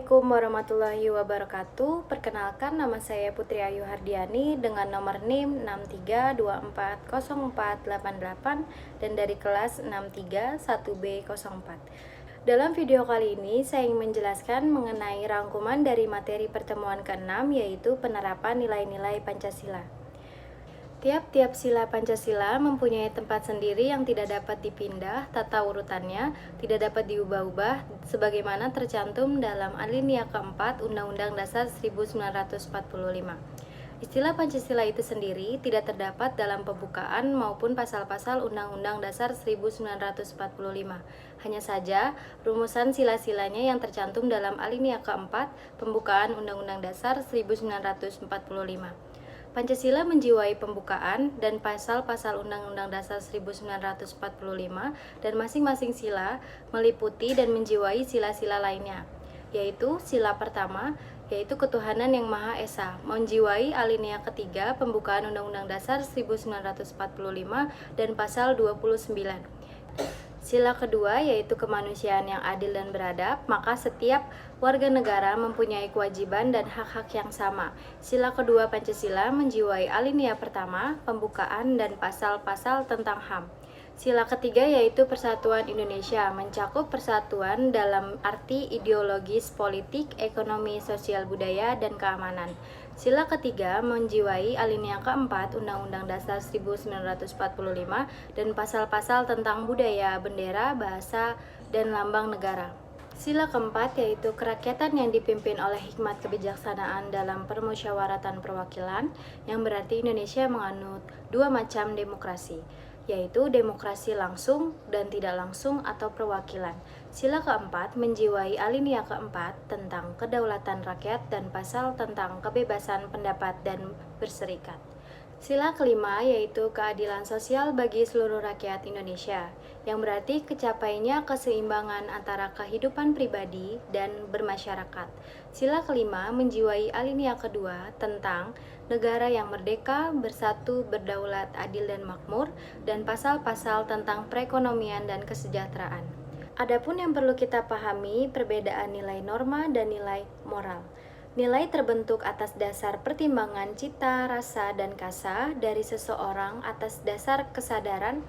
Assalamualaikum warahmatullahi wabarakatuh. Perkenalkan, nama saya Putri Ayu Hardiani dengan nomor NIM 63240488 dan dari kelas 631B04. Dalam video kali ini, saya ingin menjelaskan mengenai rangkuman dari materi pertemuan ke-6, yaitu penerapan nilai-nilai Pancasila. Tiap-tiap sila Pancasila mempunyai tempat sendiri yang tidak dapat dipindah, tata urutannya tidak dapat diubah-ubah sebagaimana tercantum dalam alinea keempat Undang-Undang Dasar 1945. Istilah Pancasila itu sendiri tidak terdapat dalam pembukaan maupun pasal-pasal Undang-Undang Dasar 1945. Hanya saja, rumusan sila-silanya yang tercantum dalam alinea keempat pembukaan Undang-Undang Dasar 1945. Pancasila menjiwai pembukaan dan pasal-pasal Undang-Undang Dasar 1945 dan masing-masing sila meliputi dan menjiwai sila-sila lainnya, yaitu sila pertama, yaitu ketuhanan yang Maha Esa, menjiwai alinea ketiga pembukaan Undang-Undang Dasar 1945 dan pasal 29. Sila kedua yaitu kemanusiaan yang adil dan beradab, maka setiap warga negara mempunyai kewajiban dan hak-hak yang sama. Sila kedua Pancasila menjiwai alinea pertama, pembukaan dan pasal-pasal tentang HAM. Sila ketiga yaitu Persatuan Indonesia, mencakup persatuan dalam arti ideologis, politik, ekonomi, sosial, budaya, dan keamanan. Sila ketiga menjiwai alinea keempat Undang-Undang Dasar 1945 dan pasal-pasal tentang budaya, bendera, bahasa, dan lambang negara. Sila keempat yaitu kerakyatan yang dipimpin oleh hikmat kebijaksanaan dalam permusyawaratan perwakilan, yang berarti Indonesia menganut dua macam demokrasi, yaitu demokrasi langsung dan tidak langsung atau perwakilan. Sila keempat menjiwai alinea keempat tentang kedaulatan rakyat dan pasal tentang kebebasan pendapat dan berserikat. Sila kelima yaitu keadilan sosial bagi seluruh rakyat Indonesia, yang berarti kecapainya keseimbangan antara kehidupan pribadi dan bermasyarakat. Sila kelima menjiwai alinea kedua tentang negara yang merdeka, bersatu, berdaulat, adil dan makmur, dan pasal-pasal tentang perekonomian dan kesejahteraan. Adapun yang perlu kita pahami perbedaan nilai norma dan nilai moral. Nilai terbentuk atas dasar pertimbangan cita, rasa, dan kasa dari seseorang atas dasar kesadaran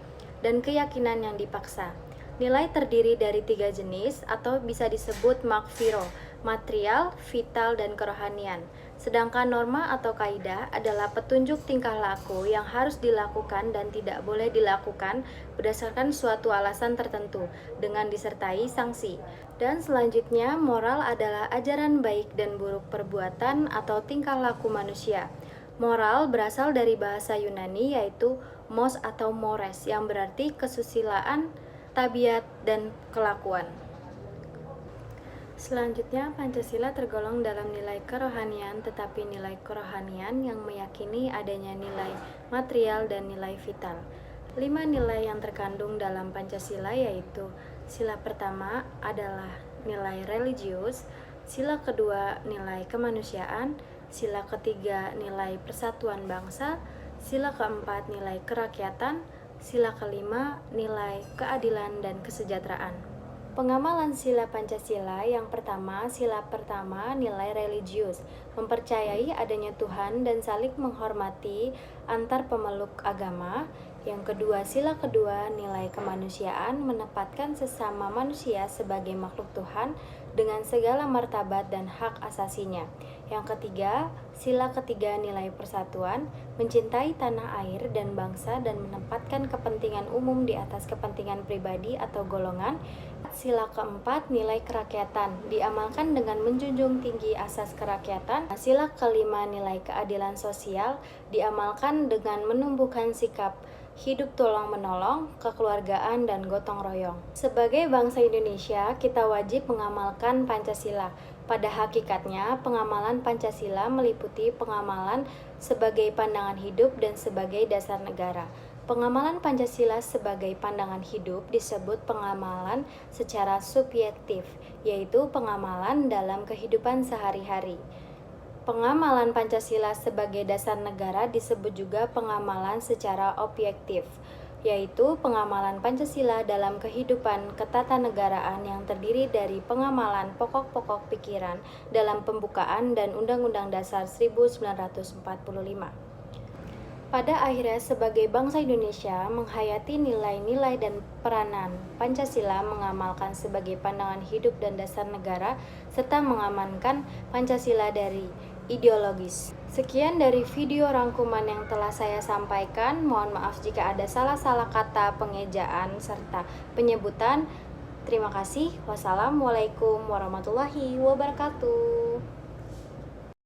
dan keyakinan yang dipaksa. Nilai terdiri dari 3 jenis atau bisa disebut makfiro, material, vital, dan kerohanian. Sedangkan norma atau kaidah adalah petunjuk tingkah laku yang harus dilakukan dan tidak boleh dilakukan berdasarkan suatu alasan tertentu dengan disertai sanksi. Dan selanjutnya, moral adalah ajaran baik dan buruk perbuatan atau tingkah laku manusia. Moral berasal dari bahasa Yunani yaitu mos atau mores yang berarti kesusilaan, tabiat, dan kelakuan. Selanjutnya, Pancasila tergolong dalam nilai kerohanian, tetapi nilai kerohanian yang meyakini adanya nilai material dan nilai vital. 5 nilai yang terkandung dalam Pancasila yaitu sila pertama adalah nilai religius, sila kedua nilai kemanusiaan, sila ketiga nilai persatuan bangsa, sila keempat nilai kerakyatan, sila kelima nilai keadilan dan kesejahteraan. Pengamalan sila Pancasila yang pertama, sila pertama nilai religius, mempercayai adanya Tuhan dan saling menghormati antar pemeluk agama. Yang kedua, sila kedua nilai kemanusiaan, menempatkan sesama manusia sebagai makhluk Tuhan dengan segala martabat dan hak asasinya. Yang ketiga, sila ketiga nilai persatuan, mencintai tanah air dan bangsa dan menempatkan kepentingan umum di atas kepentingan pribadi atau golongan. Sila keempat nilai kerakyatan, diamalkan dengan menjunjung tinggi asas kerakyatan. Sila kelima nilai keadilan sosial, diamalkan dengan menumbuhkan sikap hidup tolong-menolong, kekeluargaan, dan gotong royong. Sebagai bangsa Indonesia, kita wajib mengamalkan Pancasila. Pada hakikatnya, pengamalan Pancasila meliputi pengamalan sebagai pandangan hidup dan sebagai dasar negara. Pengamalan Pancasila sebagai pandangan hidup disebut pengamalan secara subjektif, yaitu pengamalan dalam kehidupan sehari-hari. Pengamalan Pancasila sebagai dasar negara disebut juga pengamalan secara objektif. yaitu pengamalan Pancasila dalam kehidupan ketatanegaraan yang terdiri dari pengamalan pokok-pokok pikiran dalam pembukaan dan Undang-Undang Dasar 1945. Pada akhirnya, sebagai bangsa Indonesia menghayati nilai-nilai dan peranan Pancasila, mengamalkan sebagai pandangan hidup dan dasar negara, serta mengamankan Pancasila dari ideologis. Sekian dari video rangkuman yang telah saya sampaikan. Mohon maaf jika ada salah-salah kata, pengejaan, serta penyebutan. Terima kasih. Wassalamualaikum warahmatullahi wabarakatuh.